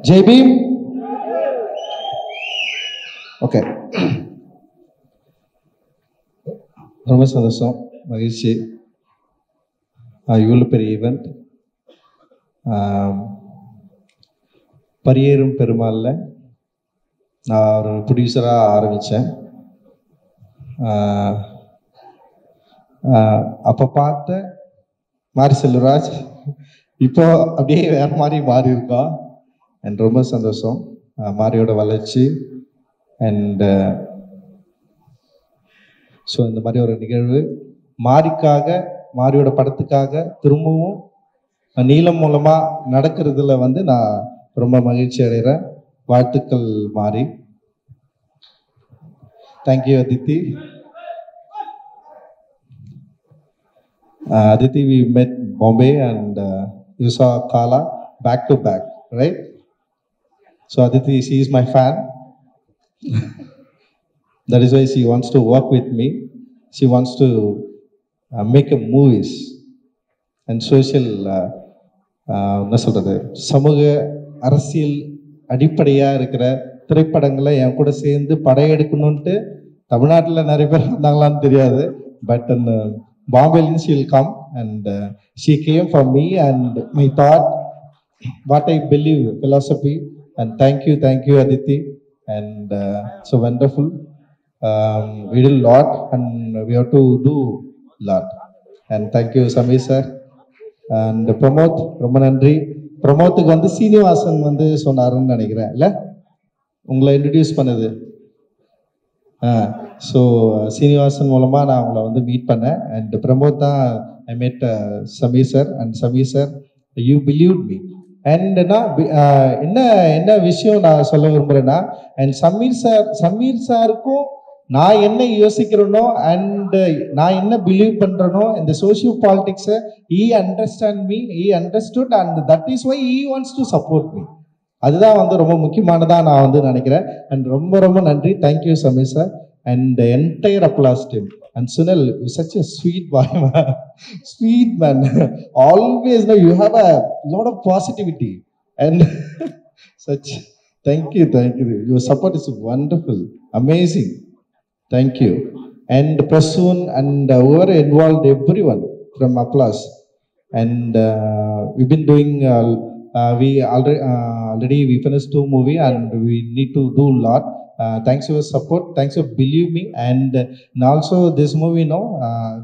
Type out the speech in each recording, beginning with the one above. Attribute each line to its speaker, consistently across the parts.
Speaker 1: Jai Bhim. Okay, ரொம்ப சந்தோஷம், மகிழ்ச்சி. இவ்வளோ பெரிய ஈவெண்ட் பரியேறும் பெருமாளில் நான் ஒரு ப்ரொடியூசராக ஆரம்பித்தேன். அப்போ பார்த்த மாரி செல்வராஜ் இப்போ அப்படியே வேற மாதிரி மாறி இருக்கோம். அண்ட் ரொம்ப சந்தோஷம் மாரியோட வளர்ச்சி. அண்ட் ஸோ இந்த மாதிரி ஒரு நிகழ்வு மாரிக்காக, மாரியோட படத்துக்காக திரும்பவும் நீளம் மூலமாக நடக்கிறதுல வந்து நான் ரொம்ப மகிழ்ச்சி அடைகிறேன். வாழ்த்துக்கள் மாரி. Thank you Aditi. Aditi, we met Bombay and you saw Kala back to back, right? So Aditi, she is my fan. That is why she wants to work with me. She wants to make a movies and social என்ன சொல்றது, சமூக அரசியல் அடிப்படையாக இருக்கிற திரைப்படங்களை என் கூட சேர்ந்து படையெடுக்கணுன்ட்டு தமிழ்நாட்டில் நிறைய பேர் வந்தாங்களான்னு தெரியாது. But Bombay, she will come and she came for me and my thought, what I believe, philosophy. And thank you Aditi. And so wonderful. We did a lot and we have to do a lot. And thank you Samir sir. And Pramod, ரொம்ப நன்றி. பிரமோத்துக்கு வந்து சீனிவாசன் வந்து சொன்னாருன்னு நினைக்கிறேன், இல்லை உங்களை introduce பண்ணது. So Srinivasan மூலமாக நான் அவங்கள வந்து மீட் பண்ணேன். அண்ட் பிரமோத் தான் I made Sameer sir. And Sameer sir, you believe me. And நான் என்ன என்ன விஷயம் நான் சொல்ல விரும்புகிறேன்னா, அண்ட் சமீர் சாருக்கும் நான் என்ன யோசிக்கிறேனோ அண்ட் நான் என்ன பிலீவ் பண்ணுறேனோ இந்த socio பாலிட்டிக்ஸை he understood and that is why he wants to support me. அதுதான் வந்து ரொம்ப முக்கியமானதாக நான் வந்து நினைக்கிறேன். அண்ட் ரொம்ப ரொம்ப நன்றி. Thank you Sameer sir and entire applause team. And Sunil, such a sweet boy, man. Sweet man. Always, no, you have a lot of positivity and such. Thank you. Your support is wonderful, amazing. Thank you. And Prasoon and whoever involved, everyone from Applause. And we've been doing we already we finished 2 movies and we need to do a lot. Thanks for your support, thanks for believe me. And also this movie,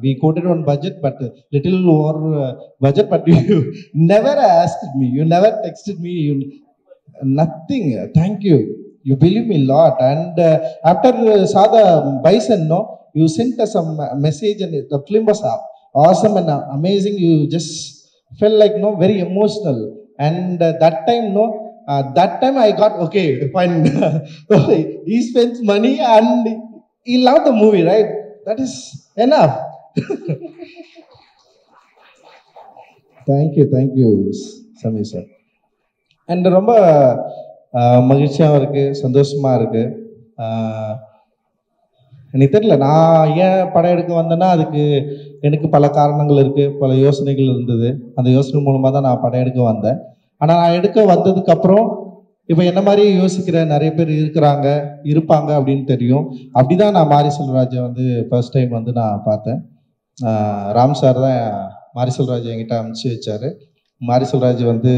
Speaker 1: we quoted on budget, but little over budget, but you never asked me, you never texted me, nothing. Thank you, you believe me a lot. And after saw the Bison, you sent us some message and the film was awesome and amazing. You just felt like very emotional. And that time I got okay, fine. He spends money and he loved the movie, right? That is enough. Thank you Samir sir. And ரொம்ப மகிழ்ச்சியாக இருக்குது, சந்தோஷமாக இருக்குது. எனக்கு தெரியல நான் ஏன் படம் எடுக்க வந்தேன்னா அதுக்கு எனக்கு பல காரணங்கள் இருக்குது, பல யோசனைகள் இருந்தது. அந்த யோசனை மூலமாக தான் நான் படம் எடுக்க வந்தேன். ஆனால் நான் எடுக்க வந்ததுக்கப்புறம் இப்போ என்ன மாதிரி யோசிக்கிற நிறைய பேர் இருப்பாங்க அப்படின்னு தெரியும். அப்படி தான் நான் மாரி செல்வராஜை வந்து ஃபர்ஸ்ட் டைம் வந்து நான் பார்த்தேன். ராம் சார் தான் மாரி செல்வராஜ் என்கிட்ட அனுப்பிச்சி வச்சார். மாரி செல்வராஜ் வந்து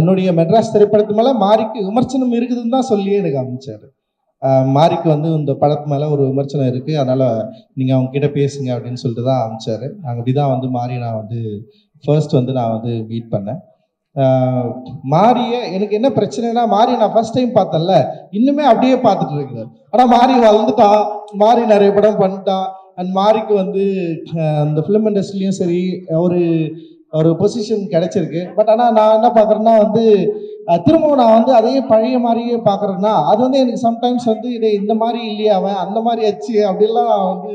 Speaker 1: என்னுடைய மெட்ராஸ் திரைப்படத்து மேலே மாரிக்கு விமர்சனம் இருக்குதுன்னு தான் சொல்லியே எனக்கு அனுப்பிச்சார். மாரிக்கு வந்து இந்த படத்து மேலே ஒரு விமர்சனம் இருக்குது, அதனால் நீங்கள் அவங்ககிட்ட பேசுங்க அப்படின்னு சொல்லிட்டு தான் அனுப்பிச்சார். அப்படி தான் வந்து மாரி நான் வந்து ஃபர்ஸ்ட் வந்து நான் வந்து மீட் பண்ணேன். மாரியை எனக்கு என்ன பிரச்சனைனா, மாரி நான் ஃபர்ஸ்ட் டைம் பார்த்தேன்ல, இன்னுமே அப்படியே பார்த்துட்டு இருக்கிறேன். ஆனால் மாரி வளர்ந்துட்டான், மாரி நிறைய படம் பண்ணிட்டான். அண்ட் மாரிக்கு வந்து இந்த ஃபிலிம் இண்டஸ்ட்ரிலையும் சரி ஒரு பொசிஷன் கிடைச்சிருக்கு. பட் ஆனால் நான் என்ன பார்க்குறேன்னா வந்து திரும்பவும் நான் வந்து அதே பழைய மாதிரியே பார்க்குறேன்னா அது வந்து எனக்கு சம்டைம்ஸ் வந்து இந்த மாதிரி இல்லையா அவன் அந்த மாதிரி ஆச்சு அப்படிலாம் நான் வந்து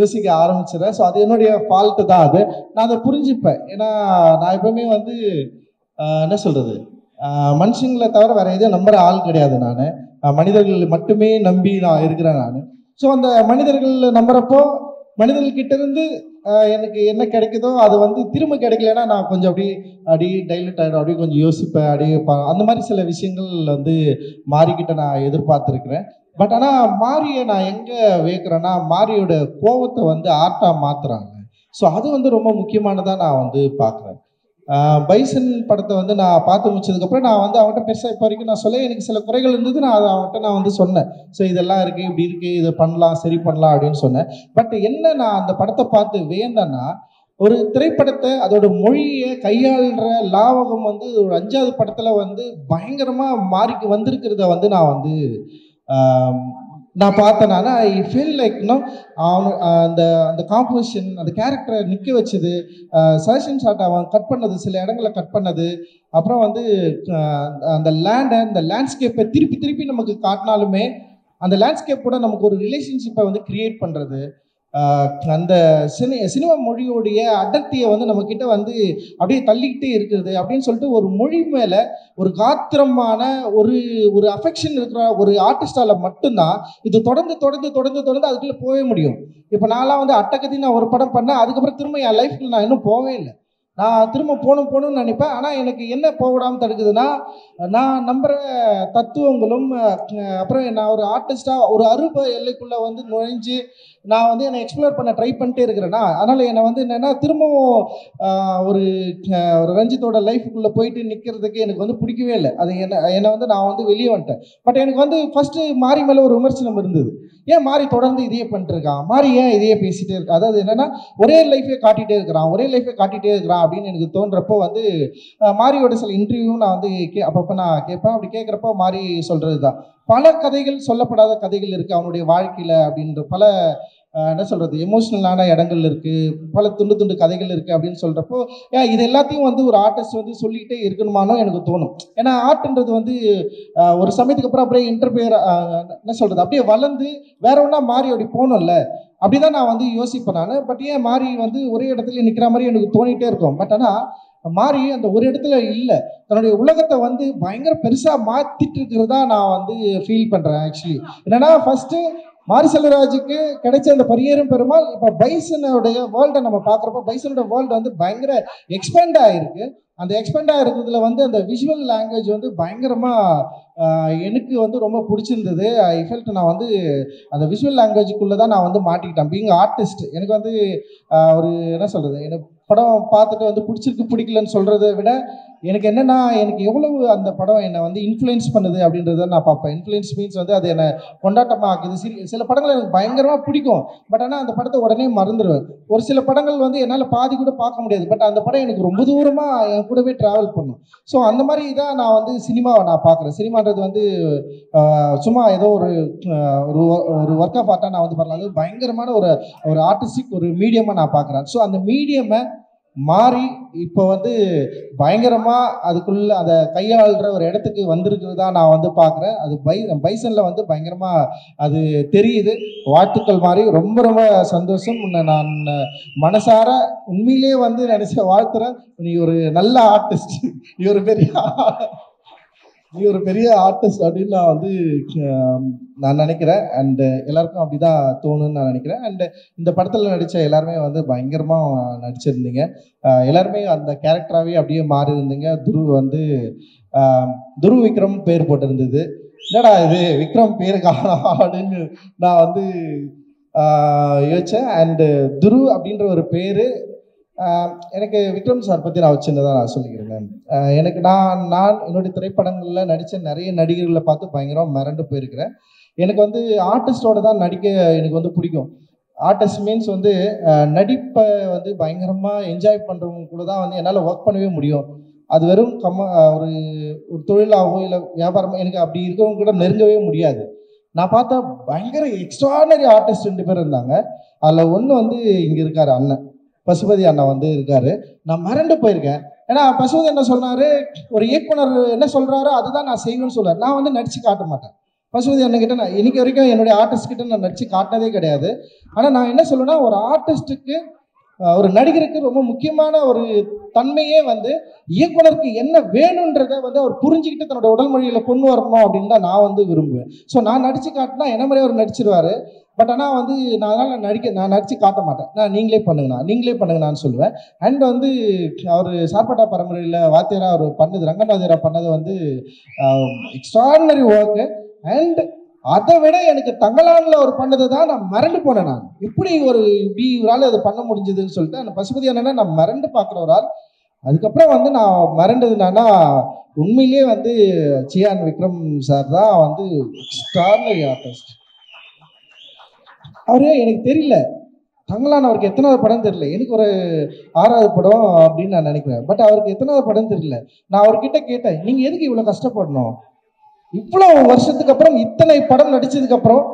Speaker 1: யோசிக்க ஆரம்பிச்சிடறேன். ஸோ அது என்னுடைய ஃபால்ட்டு தான். அது நான் அதை புரிஞ்சுப்பேன். ஏன்னா நான் எப்பவுமே வந்து என்ன சொல்கிறது, மனுஷங்களை தவிர வேறு எதுவும் நம்புகிற ஆள் கிடையாது. நான் மனிதர்கள் மட்டுமே நம்பி நான் இருக்கிறேன் நான். ஸோ அந்த மனிதர்கள் நம்புகிறப்போ மனிதர்கள்கிட்ட இருந்து எனக்கு என்ன கிடைக்குதோ அது வந்து திரும்ப கிடைக்கலன்னா நான் கொஞ்சம் அப்படியே டைலட் ஆகிடும், அப்படியே கொஞ்சம் யோசிப்பேன், அந்த மாதிரி சில விஷயங்கள் வந்து மாறிக்கிட்ட நான் எதிர்பார்த்துருக்கிறேன். பட் ஆனால் மாரியை நான் எங்கே வியக்கிறேன்னா, மாரியோட கோவத்தை வந்து ஆர்ட்டாக மாற்றுறாங்க. ஸோ அது வந்து ரொம்ப முக்கியமானதாக நான் வந்து பார்க்குறேன். பைசன் படத்தை வந்து நான் பார்த்து முடிச்சதுக்கப்புறம் நான் வந்து அவன்கிட்ட பெருசாக இப்போ வரைக்கும் நான் சொல்ல எனக்கு சில குறைகள் இருந்தது. நான் அதை அவன்கிட்ட நான் வந்து சொன்னேன். ஸோ இதெல்லாம் இருக்குது, இப்படி இருக்குது, இதை பண்ணலாம், சரி பண்ணலாம் அப்படின்னு சொன்னேன். பட் என்ன நான் அந்த படத்தை பார்த்து வியந்தேன்னா, ஒரு திரைப்படத்தை அதோட மொழியை கையாளுற லாவகம் வந்து ஒரு 5வது படத்தில் வந்து பயங்கரமாக மாறிக்கு வந்திருக்கிறத வந்து நான் பார்த்தேன்னா, ஐ ஃபீல் லைக் அந்த அந்த காம்போசிஷன், அந்த கேரக்டரை நிற்க வச்சது, சஜஷன் ஷாட் அவன் கட் பண்ணது, சில இடங்களை கட் பண்ணது, அப்புறம் வந்து அந்த இந்த லேண்ட்ஸ்கேப்பை திருப்பி திருப்பி நமக்கு காட்டினாலுமே அந்த லேண்ட்ஸ்கேப் கூட நமக்கு ஒரு ரிலேஷன்ஷிப்பை வந்து கிரியேட் பண்ணுறது, அந்த சினிமா மொழியோடைய அடர்த்தியை வந்து நம்மக்கிட்ட வந்து அப்படியே தள்ளிக்கிட்டே இருக்குது அப்படின்னு சொல்லிட்டு ஒரு மொழி மேலே ஒரு காத்திரமான ஒரு அஃபெக்ஷன் இருக்கிற ஒரு ஆர்டிஸ்டால மட்டும்தான் இது தொடர்ந்து அதுக்குள்ளே போகவே முடியும். இப்போ நான்லாம் வந்து அட்டகத்தி நான் ஒரு படம் பண்ணேன், அதுக்கப்புறம் திரும்ப என் லைஃப்பில் நான் இன்னும் போகவே இல்லை. நான் திரும்ப போகணும்னு நினைப்பேன். ஆனால் எனக்கு என்ன போகடாமல் தடுக்குதுன்னா, நான் நம்புகிற தத்துவங்களும் அப்புறம் நான் ஒரு ஆர்டிஸ்டாக ஒரு அருப எல்லைக்குள்ளே வந்து நுழைஞ்சு நான் வந்து என்னை எக்ஸ்ப்ளோர் பண்ண ட்ரை பண்ணிட்டே இருக்கிறேன்னா, அதனால் என்னை வந்து என்னென்னா திரும்பவும் ஒரு ரஞ்சித்தோட லைஃபுக்குள்ளே போயிட்டு நிற்கிறதுக்கு எனக்கு வந்து பிடிக்கவே இல்லை. அது என்னை வந்து நான் வந்து வெளியே வந்துட்டேன். பட் எனக்கு வந்து ஃபஸ்ட்டு மாரி மேலே ஒரு விமர்சனம் இருந்தது. ஏன் மாரி தொடர்ந்து இதையே பண்ணிட்டுருக்கான், மாரி ஏன் இதையே பேசிகிட்டே இருக்கா, அதாவது என்னென்னா ஒரே லைஃபே காட்டிகிட்டே இருக்கிறான் அப்படின்னு எனக்கு தோன்றப்போ வந்து மாரியோட சில இன்டர்வியூ நான் வந்து அப்பப்போ நான் கேட்பேன். அப்படி கேட்குறப்போ மாரி சொல்கிறது தான், பல கதைகள், சொல்லப்படாத கதைகள் இருக்குது அவனுடைய வாழ்க்கையில் அப்படின்ற பல என்ன சொல்கிறது எமோஷ்னலான இடங்கள் இருக்குது, பல துண்டு கதைகள் இருக்குது அப்படின்னு சொல்கிறப்போ இது எல்லாத்தையும் வந்து ஒரு ஆர்டிஸ்ட் வந்து சொல்லிக்கிட்டே இருக்கணுமானோ எனக்கு தோணும். ஏன்னா ஆர்ட்ன்றது வந்து ஒரு சமயத்துக்கு அப்புறம் அப்படியே இன்டர்பியர் என்ன சொல்கிறது அப்படியே வளர்ந்து வேற ஒன்றா மாறி அப்படி போகணும்ல, அப்படி தான் நான் வந்து யோசிப்பேன் நான். பட் ஏன் மாறி வந்து ஒரே இடத்துல நிற்கிற மாதிரி எனக்கு தோணிகிட்டே இருக்கும். பட் ஆனால் மாறி அந்த ஒரு இடத்துல இல்லை, தன்னுடைய உலகத்தை வந்து பயங்கர பெருசாக மாற்றிட்டு இருக்கிறதா நான் வந்து ஃபீல் பண்ணுறேன். ஆக்சுவலி என்னென்னா, ஃபஸ்ட்டு மாரி செல்வராஜுக்கு கிடைச்ச அந்த பரியேறும் பெருமாள், இப்போ பைசனுடைய வேர்ல்டை நம்ம பார்க்குறப்போ பைசனோட வேர்ல்டு வந்து பயங்கர எக்ஸ்பேண்ட் ஆகிருக்கு. அந்த எக்ஸ்பேண்ட் ஆகிருக்கிறதுல வந்து அந்த விஷுவல் லாங்குவேஜ் வந்து பயங்கரமாக எனக்கு வந்து ரொம்ப பிடிச்சிருந்தது. ஐ ஃபெல்ட் நான் வந்து அந்த விஷுவல் லாங்குவேஜுக்குள்ளே தான் நான் வந்து மாட்டிக்கிட்டேன். பீயிங் ஆர்டிஸ்ட் எனக்கு வந்து ஒரு என்ன சொல்கிறது, எனக்கு படம் பார்த்துட்டு வந்து பிடிச்சிருக்கு பிடிக்கலன்னு சொல்கிறத விட எனக்கு என்னென்னா, எனக்கு எவ்வளவு அந்த படம் என்னை வந்து இன்ஃப்ளூயன்ஸ் பண்ணுது அப்படின்றத நான் பார்ப்பேன். இன்ஃப்ளூயன்ஸ் மீன்ஸ் வந்து அது என்னை கொண்டாட்டமாக ஆக்குது. சில படங்கள் எனக்கு பயங்கரமாக பிடிக்கும், பட் ஆனால் அந்த படத்தை உடனே மறந்துடுவேன். ஒரு சில படங்கள் வந்து என்னால் பாதி கூட பார்க்க முடியாது, பட் அந்த படம் எனக்கு ரொம்ப தூரமாக என் கூடவே ட்ராவல் பண்ணும். ஸோ அந்த மாதிரி தான் நான் வந்து சினிமாவை நான் பார்க்குறேன். சினிமான்றது வந்து சும்மா ஏதோ ஒரு ஒர்க்காக பார்த்தா நான் வந்து பண்ணலாம், அது பயங்கரமான ஒரு ஆர்டிஸ்டிக் ஒரு மீடியமாக நான் பார்க்குறேன். ஸோ அந்த மீடியமை மாறி இப்போ வந்து பயங்கரமாக அதுக்குள்ள அதை கையாளுற ஒரு இடத்துக்கு வந்திருக்கிறதா நான் வந்து பார்க்குறேன். அது பைசனில் வந்து பயங்கரமாக அது தெரியுது. வாழ்த்துக்கள் மாறி, ரொம்ப ரொம்ப சந்தோஷம். உன்னை நான் மனசார உண்மையிலே வந்து நினச்ச வாழ்த்துறேன். நீ ஒரு நல்ல ஆர்டிஸ்ட், நீ ஒரு பெரிய ஆர்டிஸ்ட் அப்படின்னு நான் வந்து நான் நினைக்கிறேன். அண்டு எல்லாருக்கும் அப்படி தான் தோணுன்னு நான் நினைக்கிறேன். அண்டு இந்த படத்தில் நடித்த எல்லாருமே வந்து பயங்கரமாக நடிச்சிருந்தீங்க. எல்லாருமே அந்த கேரக்டராகவே அப்படியே மாறி இருந்தீங்க. துரு விக்ரம் பேர் போட்டிருந்தது. என்னடா இது விக்ரம் பேர் காணோம் அப்படின்னு நான் வந்து யோசித்தேன். அண்டு துரு அப்படின்ற ஒரு பேர் எனக்கு விக்ரம் சார் பற்றி நான் சின்னதாக நான் சொல்லிக்கிறேன். எனக்கு நான் என்னுடைய திரைப்படங்களில் நடித்த நிறைய நடிகர்களை பார்த்து பயங்கரமாக மிரண்டு போயிருக்கிறேன். எனக்கு வந்து ஆர்டிஸ்டோட தான் நடிக்க எனக்கு வந்து பிடிக்கும். ஆர்டிஸ்ட் மீன்ஸ் வந்து நடிப்பை வந்து பயங்கரமாக என்ஜாய் பண்ணுறவங்க கூட தான் வந்து என்னால் ஒர்க் பண்ணவே முடியும். அது வெறும் ஒரு தொழிலாகவோ இல்லை வியாபாரமோ எனக்கு அப்படி இருக்கிறவங்க கூட நெருங்கவே முடியாது. நான் பார்த்தா பயங்கர எக்ஸ்ட்ரானரி ஆர்டிஸ்ட் 2 பேர் இருந்தாங்க. அதில் ஒன்று வந்து இங்கே இருக்கார் அண்ணன் பசுபதி அண்ணா வந்து இருக்காரு. நான் மறந்து போயிருக்கேன். ஏன்னா பசுபதி என்ன சொன்னார், ஒரு இயக்குனர் என்ன சொல்கிறாரோ அதுதான் நான் செய்யணும்னு சொல்லுவார். நான் வந்து நடித்து காட்ட மாட்டேன். பசுபதி அண்ணன்கிட்ட நான் இன்னைக்கு வரைக்கும் என்னுடைய ஆர்டிஸ்ட் கிட்ட நான் நடித்து காட்டினதே கிடையாது. ஆனால் நான் என்ன சொல்லுவேன்னா, ஒரு ஆர்டிஸ்ட்டுக்கு ஒரு நடிகருக்கு ரொம்ப முக்கியமான ஒரு தன்மையே வந்து இயக்குனருக்கு என்ன வேணுன்றதை வந்து அவர் புரிஞ்சுக்கிட்டு தன்னோட உடல் மொழியில கொண்டு வரணும் அப்படின்னு தான் நான் வந்து விரும்புவேன். ஸோ நான் நடிச்சு காட்டினா என்ன மாதிரியே அவர் நடிச்சிருவாரு. பட் ஆனால் வந்து நான் நடிச்சு காட்ட மாட்டேன். நீங்களே பண்ணுங்கண்ணான்னு சொல்லுவேன். அண்ட் வந்து அவர் சார்பட்டா பரம்பரையில் வாத்தியாரா அவர் பண்ணது, ரங்கன் வாத்தியாரா பண்ணது வந்து எக்ஸ்ட்ராடினரி ஒர்க்கு. அண்ட் அதை விட எனக்கு தங்கலான்ல அவர் பண்ணதை தான் நான் மிரண்டு போனேன். நான் இப்படி ஒரு ஆள் அதை பண்ண முடிஞ்சதுன்னு சொல்லிட்டு அந்த பசுபதி அண்ணனை நான் மிரண்டு பார்க்குற ஒரு ஆள். அதுக்கப்புறம் வந்து நான் மிரண்டது என்னன்னா, உண்மையிலேயே வந்து சியான் விக்ரம் சார் தான் வந்து எக்ஸ்ட்ராடினரி ஆர்டிஸ்ட். அவரு எனக்கு தெரியல, தங்கலான் அவருக்கு எத்தனாவது படம் தெரியல, எனக்கு ஒரு 6வது படம் அப்படின்னு நான் நினைக்கிறேன். பட் அவருக்கு எத்தனாவது படம் தெரியல. நான் அவர்கிட்ட கேட்டேன், நீங்க எதுக்கு இவ்வளவு கஷ்டப்படணும், இவ்வளவு வருஷத்துக்கு அப்புறம் இத்தனை படம் நடிச்சதுக்கு அப்புறம்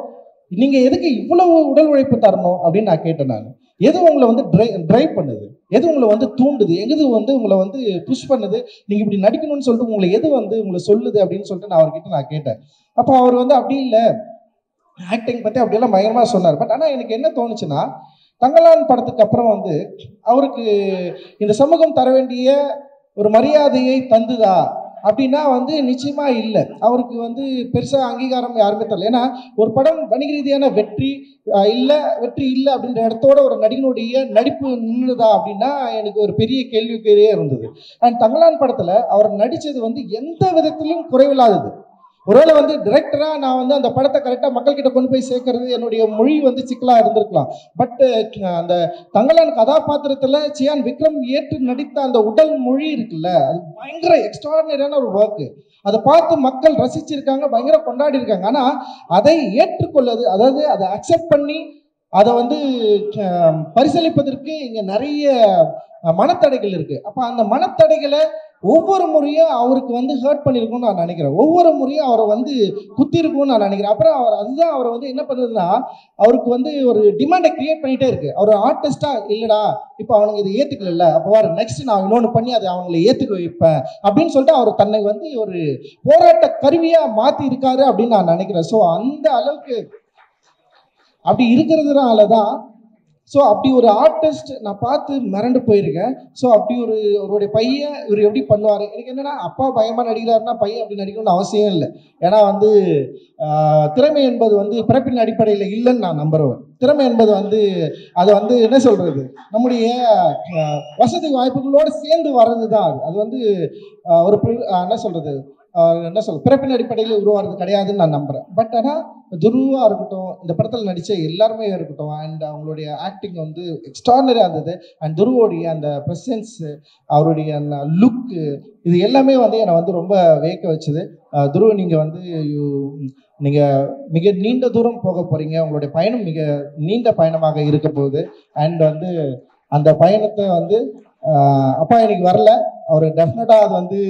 Speaker 1: நீங்க எதுக்கு இவ்வளவு உடல் உழைப்பு தரணும் அப்படின்னு நான் கேட்டேன். நான் எது உங்களை வந்து டிரைவ் பண்ணுது, எது உங்களை வந்து தூண்டுது, எது வந்து உங்களை வந்து புஷ் பண்ணுது, நீங்க இப்படி நடிக்கணும்னு சொல்லிட்டு உங்களை எது வந்து உங்களை சொல்லுது அப்படின்னு சொல்லிட்டு நான் அவர்கிட்ட நான் கேட்டேன். அப்போ அவர் வந்து அப்படி இல்லை, ஆக்டிங் பற்றி அப்படியெல்லாம் பயங்கரமாக சொன்னார். பட் ஆனால் எனக்கு என்ன தோணுச்சுன்னா, தங்கலான் படத்துக்கு அப்புறம் வந்து அவருக்கு இந்த சமூகம் தர வேண்டிய ஒரு மரியாதையை தந்துதா அப்படின்னா வந்து நிச்சயமா இல்லை. அவருக்கு வந்து பெருசாக அங்கீகாரம் யாருமே தரல. ஏன்னா ஒரு படம் வணிக ரீதியான வெற்றி இல்லை அப்படின்ற இடத்தோட ஒரு நடிகனுடைய நடிப்பு நின்றுதா அப்படின்னா எனக்கு ஒரு பெரிய கேள்விக்குறியே இருந்தது. அண்ட் தங்கலான் படத்தில் அவர் நடித்தது வந்து எந்த விதத்திலும் குறைவில்லாதது. ஒருவேளை வந்து டிரெக்டரா நான் வந்து அந்த படத்தை கரெக்டாக மக்கள்கிட்ட கொண்டு போய் சேர்க்கறது என்னுடைய மொழி வந்து சிக்கலாக இருந்திருக்கலாம். பட் அந்த தங்கலான் கதாபாத்திரத்தில் சியான் விக்ரம் ஏற்று நடித்த அந்த உடல் மொழி இருக்குல்ல, அது பயங்கர எக்ஸ்ட்ராடினரியான ஒரு ஒர்க்கு. அதை பார்த்து மக்கள் ரசிச்சிருக்காங்க, பயங்கர கொண்டாடி இருக்காங்க. ஆனால் அதை ஏற்றுக்கொள்ளது, அதாவது அதை அக்செப்ட் பண்ணி அதை வந்து பரிசீலிப்பதற்கு இங்கே நிறைய மனத்தடைகள் இருக்கு. அப்போ அந்த மனத்தடைகளை ஒவ்வொரு முறையும் அவருக்கு வந்து ஹர்ட் பண்ணியிருக்கும்னு நான் நினைக்கிறேன். ஒவ்வொரு முறையும் அவரை வந்து குத்தி இருக்கும்னு நான் நினைக்கிறேன். அப்புறம் அதுதான் அவரை வந்து என்ன பண்ணுதுன்னா, அவருக்கு வந்து ஒரு டிமாண்டை கிரியேட் பண்ணிட்டே இருக்கு. அவர் ஆர்டிஸ்டா இல்லடா, இப்போ அவனுங்க இதை ஏத்துக்கல, அப்போ நெக்ஸ்ட் நான் இன்னொன்று பண்ணி அதை அவங்களை ஏத்துக்க வைப்பேன் அப்படின்னு சொல்லிட்டு அவர் தன்னை வந்து ஒரு போராட்ட கருவியா மாத்தி இருக்காரு அப்படின்னு நான் நினைக்கிறேன். ஸோ அந்த அளவுக்கு அப்படி இருக்கிறதுனாலதான் அப்படி ஒரு ஆர்டிஸ்ட் நான் பார்த்து மிரண்டு போயிருக்கேன். அப்படி அவருடைய பையன் இவர் எப்படி பண்ணுவார். எனக்கு என்னன்னா, அப்பா பயமா நடிக்கிறாருன்னா பையன் அப்படி நடிக்கணும்னு அவசியம் இல்லை. ஏன்னா வந்து திறமை என்பது வந்து பிறப்பின் அடிப்படையில் இல்லைன்னு நான் நம்புறேன். திறமை என்பது வந்து அது வந்து என்ன சொல்றது, நம்முடைய வசதி வாய்ப்புகளோடு சேர்ந்து வர்றது தான். அது வந்து ஒரு என்ன சொல்றது பிறப்பின் அடிப்படையில் உருவாகிறது கிடையாதுன்னு நான் நம்புறேன். பட் ஆனால் துருவா இருக்கட்டும், இந்த படத்தில் நடித்த எல்லாருமே இருக்கட்டும், அண்ட் அவங்களுடைய ஆக்டிங் வந்து எக்ஸ்ட்ராடினரியாக இருந்தது. அண்ட் துருவோடைய அந்த ப்ரெசன்ஸ், அவருடைய லுக்கு, இது எல்லாமே வந்து என்னை வந்து ரொம்ப வியக்க வச்சுது. துருவ நீங்கள் வந்து மிக நீண்ட தூரம் போக போகிறீங்க. உங்களுடைய பயணம் மிக நீண்ட பயணமாக இருக்க போகுது. அண்ட் வந்து அந்த பயணத்தை வந்து அப்பா எனக்கு வரல, அவர் டெஃபினட்டாக அது வந்து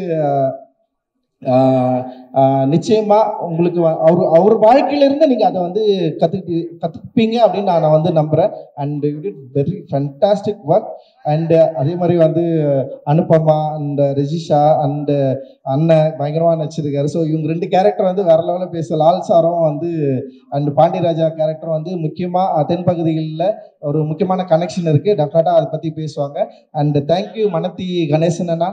Speaker 1: நிச்சயமா உங்களுக்கு அவர் வாழ்க்கையிலிருந்து நீங்க அதை வந்து கத்துப்பீங்க அப்படின்னு நான் வந்து நம்புறேன். And you did very fantastic work. And அதே மாதிரி வந்து அனுபமா அண்ட் ரெஜிஷா அண்ட் அண்ணன் பயங்கரமா நடிச்சிருக்காரு. ஸோ இவங்க 2 கேரக்டர் வந்து வேற லெவலில் பேச, லால் சாரும் வந்து அண்ட் பாண்டியராஜா கேரக்டர் வந்து முக்கியமாக தென்பகுதிகளில் ஒரு முக்கியமான கனெக்ஷன் இருக்கு. டெஃபினட்டா அதை பத்தி பேசுவாங்க. அண்ட் தேங்க்யூ மனத்தி கணேசன் அண்ணா,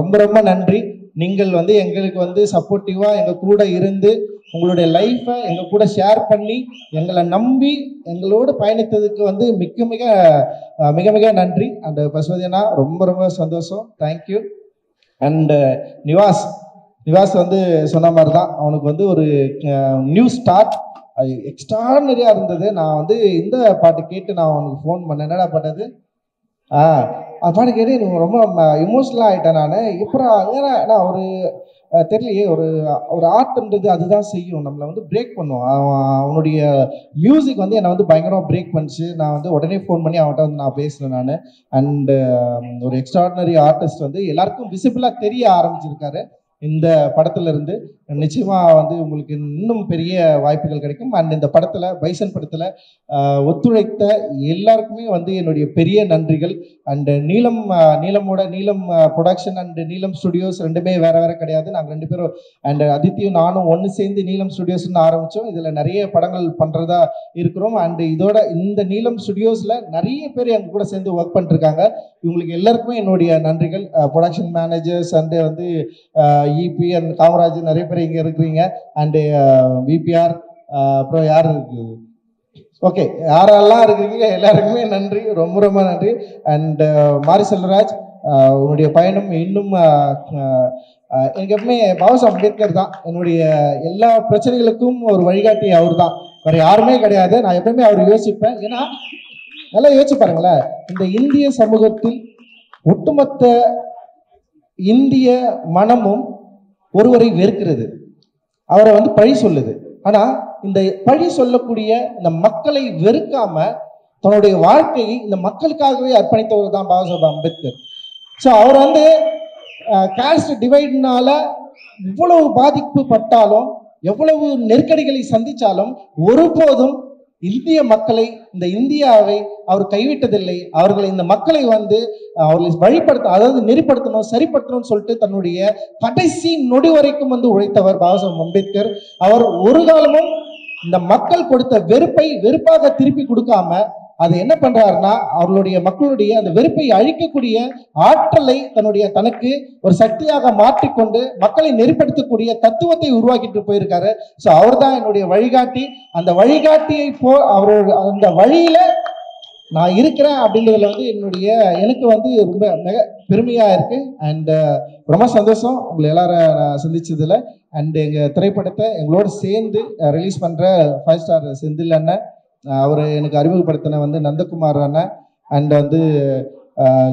Speaker 1: ரொம்ப ரொம்ப நன்றி. நீங்கள் வந்து எங்களுக்கு வந்து சப்போர்ட்டிவாக எங்கள் கூட இருந்து உங்களுடைய லைஃப்பை எங்கள் கூட ஷேர் பண்ணி எங்களை நம்பி எங்களோடு பயணித்ததுக்கு வந்து மிக மிக மிக மிக நன்றி. அண்ட் பசுபதினா ரொம்ப ரொம்ப சந்தோஷம். தேங்க்யூ. அண்ட் நிவாஸ் வந்து சொன்ன மாதிரி தான், அவனுக்கு வந்து ஒரு நியூ ஸ்டார்ட் எக்ஸ்ட்ராடினரியாக இருந்தது. நான் வந்து இந்த பாட்டு கேட்டு நான் அவனுக்கு ஃபோன் பண்ணேன், என்னடா பாட்டது அது பாட்டு கேட்டு எனக்கு ரொம்ப இமோஷனலாக ஆகிட்டேன். நான் எப்படா, ஏன்னா நான் ஒரு தெரியலையே, ஒரு ஆர்ட்ன்றது அதுதான் செய்யும், நம்மளை வந்து பிரேக் பண்ணும். அவனுடைய மியூசிக் வந்து என்னை வந்து பயங்கரமாக பிரேக் பண்ணிச்சு. நான் வந்து உடனே ஃபோன் பண்ணி அவன்கிட்ட வந்து நான் பேசினேன் நான். அண்டு ஒரு எக்ஸ்ட்ராடினரி ஆர்டிஸ்ட் வந்து எல்லாருக்கும் விசிபிளாக தெரிய ஆரம்பிச்சிருக்காரு இந்த படத்துல இருந்து. நிச்சயமாக வந்து உங்களுக்கு இன்னும் பெரிய வாய்ப்புகள் கிடைக்கும். அண்ட் இந்த படத்தில் பைசன் படத்தில் ஒத்துழைத்த எல்லாருக்குமே வந்து என்னுடைய பெரிய நன்றிகள். அண்டு நீலம் ப்ரொடக்ஷன் அண்டு நீலம் ஸ்டுடியோஸ் ரெண்டுமே வேறு வேறு கிடையாது. நாங்கள் 2 பேரும் அண்ட் அதித்தியும் நானும் ஒன்று சேர்ந்து நீலம் ஸ்டுடியோஸ்ன்னு ஆரம்பித்தோம். இதில் நிறைய படங்கள் பண்ணுறதா இருக்கிறோம். அண்டு இந்த நீலம் ஸ்டுடியோஸில் நிறைய பேர் எங்கள் கூட சேர்ந்து ஒர்க் பண்ணிருக்காங்க. இவங்களுக்கு எல்லாருக்குமே என்னுடைய நன்றிகள். ப்ரொடக்ஷன் மேனேஜர்ஸ் அண்டு வந்து இபி அண்ட் காமராஜ் நிறைய பேர் இங்கே இருக்கிறீங்க. அண்டு விபிஆர் அப்புறம் யார் இருக்கு, ஓகே, யாரெல்லாம் இருக்கிறீங்க எல்லாருக்குமே நன்றி, ரொம்ப ரொம்ப நன்றி. அண்ட் மாரி செல்வராஜ், உன்னுடைய பயணம் இன்னும் எனக்கு எப்பவுமே பாபாசாஹேப் அம்பேத்கர் தான் என்னுடைய எல்லா பிரச்சனைகளுக்கும் ஒரு வழிகாட்டி. அவர் தான், வேறு யாருமே கிடையாது. நான் எப்பவுமே அவர் யோசிப்பேன். ஏன்னா நல்லா யோசிச்சு பாருங்களேன், இந்த இந்திய சமூகத்தில் ஒட்டுமொத்த இந்திய மனமும் ஒருவரை வெறுக்கிறது, அவரை வந்து பழி சொல்லுது. ஆனா இந்த பழி சொல்லக்கூடிய இந்த மக்களை வெறுக்காம தன்னுடைய வாழ்க்கையை இந்த மக்களுக்காகவே அர்ப்பணித்தவர் தான் பாபாசாஹேப் அம்பேத்கர். ஸோ அவர் வந்து காஸ்ட் டிவைட்னால இவ்வளவு பாதிப்பு பட்டாலும், எவ்வளவு நெருக்கடிகளை சந்திச்சாலும் ஒருபோதும் இந்திய மக்களை, இந்த இந்தியாவை அவர் கைவிட்டதில்லை. அவர்களை, இந்த மக்களை வந்து அவர்களை வழிபடுத்த, அதாவது நெறிப்படுத்தணும், சரிப்படுத்தணும்னு சொல்லிட்டு தன்னுடைய கடைசி நொடி வரைக்கும் வந்து உழைத்தவர் பாபாசாஹேப் அம்பேத்கர். அவர் ஒரு காலமும் இந்த மக்கள் கொடுத்த வெறுப்பை வெறுப்பாக திருப்பி கொடுக்காம அது என்ன பண்றாருன்னா, அவர்களுடைய மக்களுடைய அந்த வெறுப்பை அழிக்கக்கூடிய ஆற்றலை தனக்கு ஒரு சக்தியாக மாற்றிக்கொண்டு மக்களை நெறிப்படுத்தக்கூடிய தத்துவத்தை உருவாக்கிட்டு போயிருக்காரு. ஸோ அவர் தான் என்னுடைய வழிகாட்டி. அந்த வழிகாட்டியை அவரோட அந்த வழியில நான் இருக்கிறேன் அப்படின்றதுல வந்து எனக்கு வந்து ரொம்ப மிக பெருமையா இருக்கு. அண்ட் ரொம்ப சந்தோஷம் உங்களை எல்லாரும் நான் சந்திச்சதுல. அண்ட் எங்கள் திரைப்படத்தை எங்களோட சேர்ந்து ரிலீஸ் பண்ற 5 ஸ்டார் செந்தில் அண்ணன், அவர் எனக்கு அறிமுகப்படுத்தின வந்து நந்தகுமார் அண்ணன், அண்ட் வந்து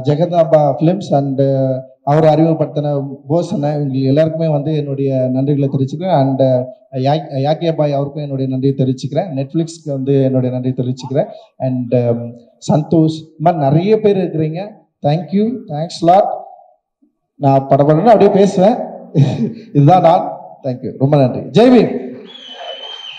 Speaker 1: ஜெகதாபா ஃபிலிம்ஸ், அண்டு அவர் அறிமுகப்படுத்தின போஸ் அண்ணன், இவங்க எல்லாருக்குமே வந்து என்னுடைய நன்றிகளை தெரிவிச்சுக்கிறேன். அண்ட் யாக்கியா பாய் அவருக்கும் என்னுடைய நன்றியை தெரிவிச்சுக்கிறேன். நெட்ஃப்ளிக்ஸ்க்கு வந்து என்னுடைய நன்றி தெரிவிச்சுக்கிறேன். அண்ட் சந்தோஷ், இந்த மாதிரி நிறைய பேர் இருக்கிறீங்க. Thank you, thanks lot. நான் படப்படன்னு அப்படியே பேசுவேன். இதுதான் நான். தேங்க்யூ, ரொம்ப நன்றி. ஜெய் பீம்.